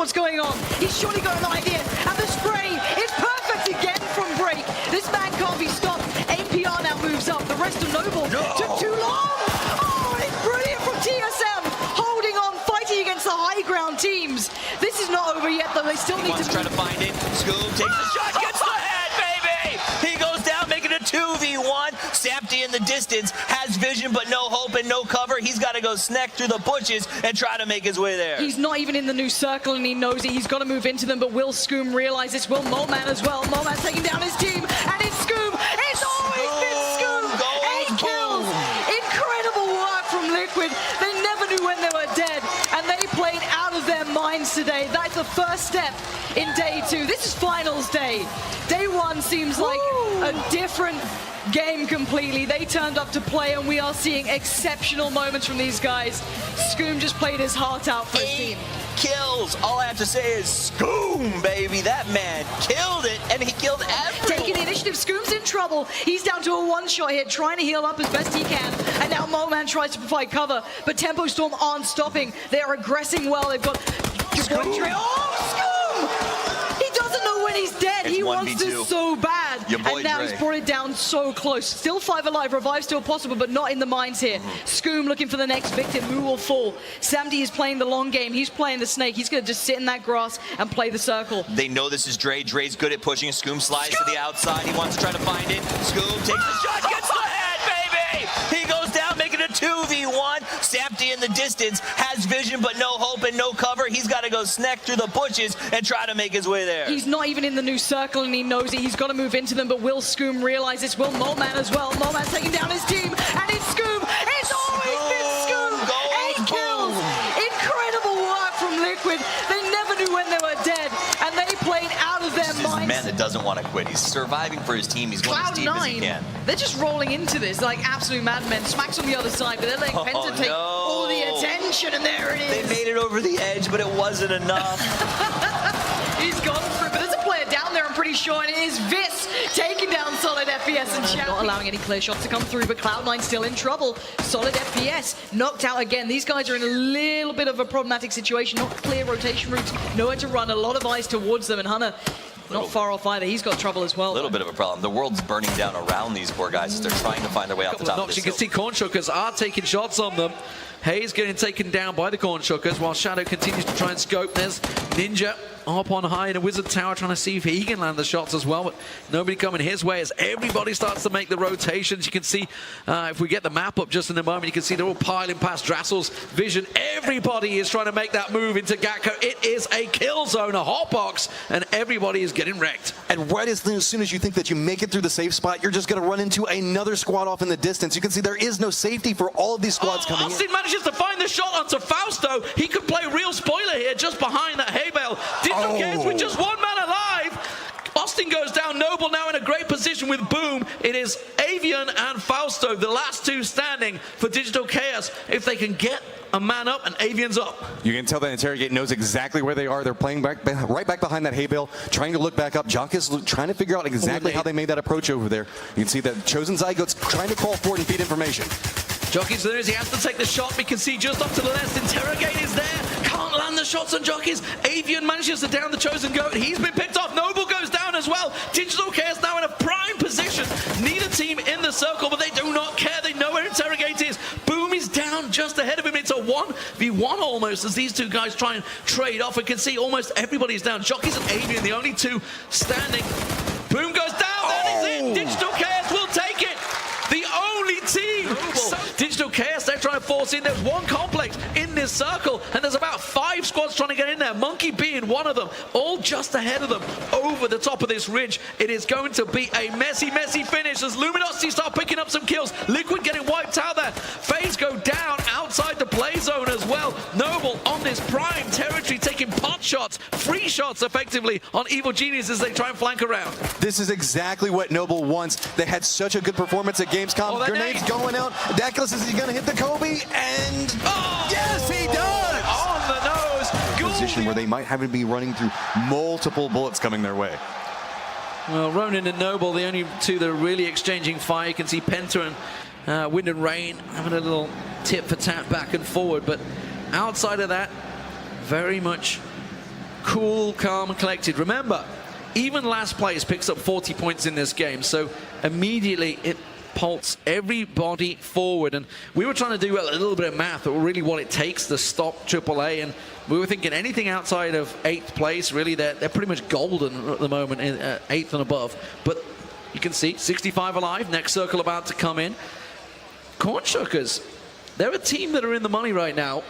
what's going on. He's surely got an idea. And the spray is perfect again from Break. This man can't be stopped. APR now moves up. The rest of Noble took too long. Oh, it's brilliant from TSM. Holding on, fighting against the high ground teams. This is not over yet, though. They still need to try to find it. Scoop takes the shot, gets the head, baby! He goes down, making a 2v1. Sapti in the distance has vision, but no hope and no cover. He's got to go snack through the bushes and try to make his way there. He's not even in the new circle, and he knows it. He's got to move into them, but will Scoom realize this? Will Moleman as well? Moleman's taking down his team, and it's Scoom. It's always been Scoom. 8 kills. Incredible work from Liquid. They never knew when they were dead, and they played out of their minds today. That's the first step in day 2. This is finals day. Day 1 seems like a different game completely. They turned up to play, and we are seeing exceptional moments from these guys. Scoom just played his heart out for his team. 8 kills. All I have to say is Scoom, baby. That man killed it, and he killed everyone. Taking the initiative. Scoom's in trouble. He's down to a one-shot here, trying to heal up as best he can. And now Moleman tries to provide cover, but Tempo Storm aren't stopping. They are aggressing well. They've got Scoom. Oh, Scoom! He doesn't know when he's dead. He wants this so bad. And now he's brought it down so close. Still 5 alive. Revive still possible, but not in the mines here. Scoom looking for the next victim. Who will fall? Samdi is playing the long game. He's playing the snake. He's going to just sit in that grass and play the circle. They know this is Dre. Dre's good at pushing. Scoom slides to the outside. He wants to try to find it. Scoom takes the shot, gets the head, baby! He goes down, making a 2v1. Sapti in the distance has vision, but no hope and no cover. He's got to go snack through the bushes and try to make his way there. He's not even in the new circle, and he knows it. He's got to move into them, but will Scoom realize this? Will Moleman as well? Moleman's taking down his team, and it's Scoom. It's always been Scoom. 8 kills. Incredible work from Liquid. They never knew when they were dead, and they played out of their minds. He's a man that doesn't want to quit. He's surviving for his team. He's going as deep as he can. They're just rolling into this like absolute madmen. Smacks on the other side, but they're letting Penta take all the attention, and there it is. They made it over the edge, but it wasn't enough. He's gone through, but there's a player down there, I'm pretty sure, and it is Vis taking down Solid FPS and Champ. Not allowing any clear shots to come through, but Cloud9 still in trouble. Solid FPS knocked out again. These guys are in a little bit of a problematic situation. Not clear rotation routes, nowhere to run, a lot of eyes towards them, and Hunter not far off either. He's got trouble as well. A little bit of a problem. The world's burning down around these poor guys as they're trying to find their way out the top of this. You can see Cornshuckers are taking shots on them. Hayes getting taken down by the Cornshuckers while Shadow continues to try and scope. There's Ninja up on high in a Wizard Tower trying to see if he can land the shots as well, but nobody coming his way as everybody starts to make the rotations. You can see, if we get the map up just in a moment, you can see they're all piling past Drassel's vision. Everybody is trying to make that move into Gatco. It is a kill zone, a hot box, and everybody is getting wrecked. And right as soon as you think that you make it through the safe spot, you're just going to run into another squad off in the distance. You can see there is no safety for all of these squads coming in. Austin manages to find the shot onto Fausto. He could play real spoiler here just behind that hay bale. Digital Chaos with just 1 man alive. Austin goes down. Noble now in a great position with Boom. It is Avian and Fausto, the last 2 standing for Digital Chaos. If they can get a man up, and Avian's up. You can tell that Interrogate knows exactly where they are. They're playing right back behind that hay bale, trying to look back up. Jock is trying to figure out exactly how they made that approach over there. You can see that Chosen Zygote's trying to call for it and feed information. Jockey's there as he has to take the shot. We can see just off to the left, Interrogate is there. Can't land the shots on Jockeys. Avian manages to down the Chosen Goat. He's been picked off. Noble goes down as well. Digital Chaos now in a prime position. Neither team in the circle, but they do not care. They know where Interrogate is. Boom is down just ahead of him. It's a 1v1 almost as these 2 guys try and trade off. We can see almost everybody's down. Jockeys and Avian, the only 2 standing. Boom goes down. That is it. Digital Chaos will take it. The only team. Digital Chaos, they're trying to force in. There's 1 complex in this circle, and there's about 5 squads trying to get in there. Monkey being one of them, all just ahead of them over the top of this ridge. It is going to be a messy, messy finish as Luminosity start picking up some kills. Liquid getting wiped out there. FaZe go down outside the play zone as well. Noble on this prime territory taking pot shots, free shots effectively on Evil Genius as they try and flank around. This is exactly what Noble wants. They had such a good performance at Gamescom. Grenades going out. Daculus, is he going to hit the Kobe? And yes, he does! On the nose. Position where they might have to be running through multiple bullets coming their way. Well, Ronin and Noble, the only 2 that are really exchanging fire. You can see Penta and Wind and Rain having a little tit for tat back and forward. But outside of that, very much cool, calm, and collected. Remember, even last place picks up 40 points in this game, so immediately it pulses everybody forward. And we were trying to do a little bit of math, but really what it takes to stop AAA, and we were thinking anything outside of 8th place, really, they're pretty much golden at the moment, in 8th and above. But you can see 65 alive, next circle about to come in. Cornshuckers, they're a team that are in the money right now,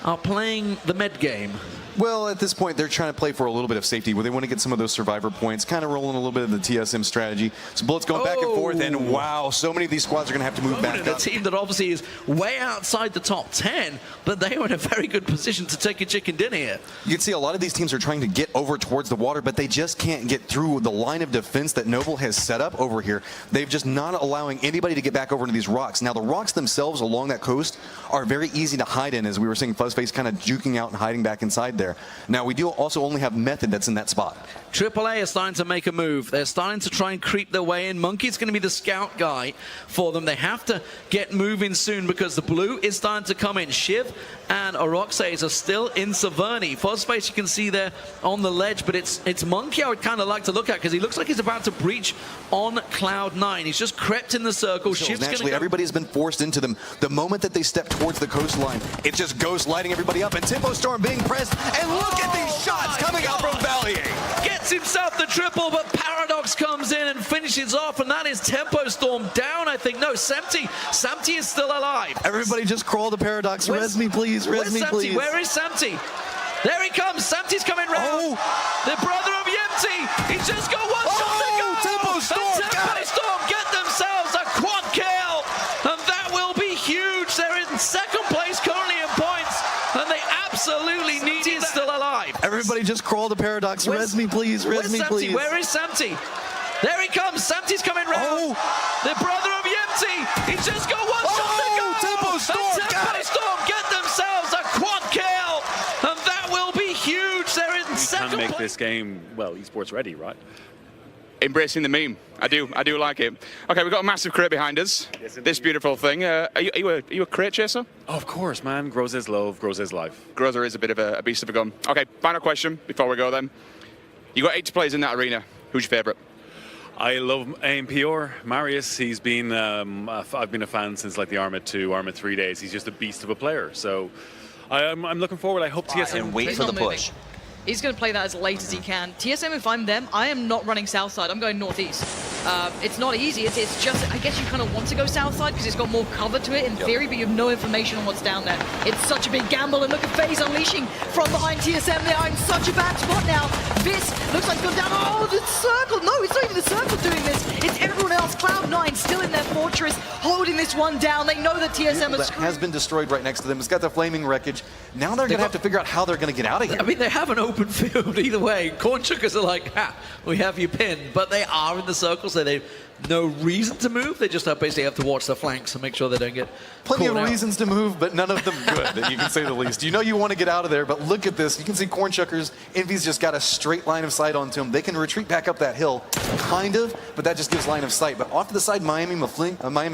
are playing the med game. Well, at this point, they're trying to play for a little bit of safety where they want to get some of those survivor points, kind of rolling a little bit of the TSM strategy. So bullets going back and forth, and wow, so many of these squads are going to have to move back up. A team that obviously is way outside the top 10, but they are in a very good position to take a chicken dinner here. You can see a lot of these teams are trying to get over towards the water, but they just can't get through the line of defense that Noble has set up over here. They've just not allowing anybody to get back over to these rocks. Now, the rocks themselves along that coast are very easy to hide in, as we were seeing Fuzzface kind of juking out and hiding back inside there. Now, we do also only have Method that's in that spot. AAA is starting to make a move. They're starting to try and creep their way in. Monkey's going to be the scout guy for them. They have to get moving soon because the blue is starting to come in. Shiv and Oroxes are still in Saverni. Fuzzface, you can see there on the ledge, but it's Monkey I would kind of like to look at because he looks like he's about to breach on Cloud 9. He's just crept in the circle. Shiv's naturally, everybody's been forced into them. The moment that they step towards the coastline, it's just ghost lighting everybody up, and Tempo Storm being pressed, and look at these shots coming out from Valier. Gets himself the triple, but Paradox comes in and finishes off, and that is Tempo Storm down, I think. No, Samty. Samty is still alive. Everybody just crawl to Paradox. Res me, please. Res me, please. Where is Samty? There he comes. Samty's coming round. The brother of Yemty. He's just got one shot to go. Tempo Storm. And Tempo Storm get themselves a quad kill, and that will be huge. They're in second place currently in points, and they absolutely need it. Still alive. Everybody just crawl to Paradox. Res me, please. Res me, please. Where is Samty? There he comes. Samty's coming round. The brother of Yemty. He's just got one shot to go. Tempo Storm. And Tempo Storm get themselves a quad kill, and that will be huge. They're in second Can make place. this game, well, esports ready, right? Embracing the meme. I do like it. Okay, we've got a massive crate behind us. Yes, this beautiful thing. Are you a crate chaser? Of course, man. Grows his love, grows his life. Grozer is a bit of a beast of a gun. Okay, final question before we go then. You got 8 players in that arena. Who's your favourite? I love AMPR. Marius, he's been, I've been a fan since like the Arma 2, Arma 3 days. He's just a beast of a player. So I'm looking forward. I hope TSM... And wait He's for the not moving. push. He's going to play that as late as he can. TSM, if I'm them, I am not running south side. I'm going northeast. It's not easy. It's just, I guess you kind of want to go south side because it's got more cover to it in theory, but you have no information on what's down there. It's such a big gamble, and look at FaZe unleashing from behind TSM. They are in such a bad spot now. This looks like it's gone down. Oh, the circle. No, it's not even the circle doing this. It's everyone else. Cloud9 still in their fortress, holding this one down. They know that TSM That has been destroyed right next to them. It's got the flaming wreckage. Now they're going to have to figure out how they're going to get out of here. I mean, they have an open field either way. Cornshuckers are like, we have you pinned. But they are in the circle, so they've no reason to move. They just basically have to watch the flanks and make sure they don't get Plenty of caught out. reasons to move, but none of them good, you can say the least. You know you want to get out of there, but look at this. You can see Cornshuckers. Envy's just got a straight line of sight onto him. They can retreat back up that hill, kind of, but that just gives line of sight. But off to the side, Miami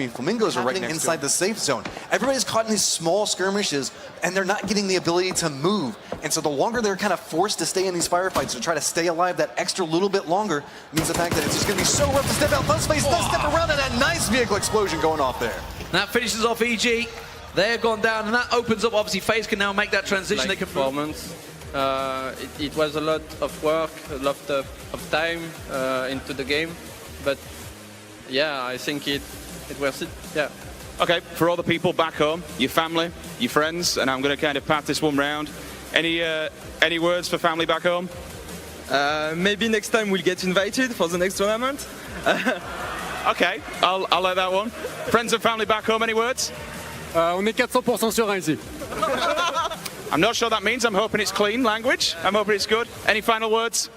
Flamingos are right inside the safe zone. Everybody's caught in these small skirmishes, and they're not getting the ability to move. And so the longer they're kind of forced to stay in these firefights to try to stay alive that extra little bit longer means the fact that it's just going to be so rough to step out. Fuzzface does step around, and a nice vehicle explosion going off there. That finishes off EG. They're gone down, and that opens up. Obviously, FaZe can now make that transition. Like they can performance. It was a lot of work, a lot of time into the game, but yeah, I think it worth it. Yeah. Okay, for all the people back home, your family, your friends, and I'm going to kind of pat this one round. Any words for family back home? Maybe next time we'll get invited for the next tournament. Okay, I'll let that one. Friends and family back home, any words? On est 400% serein ici. I'm not sure that means. I'm hoping it's clean language. I'm hoping it's good. Any final words?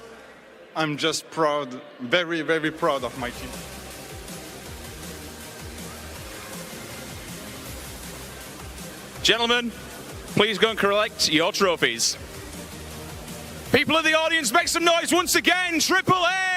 I'm just proud, very, very proud of my team. Gentlemen, please go and collect your trophies. People of the audience, make some noise once again. AAA!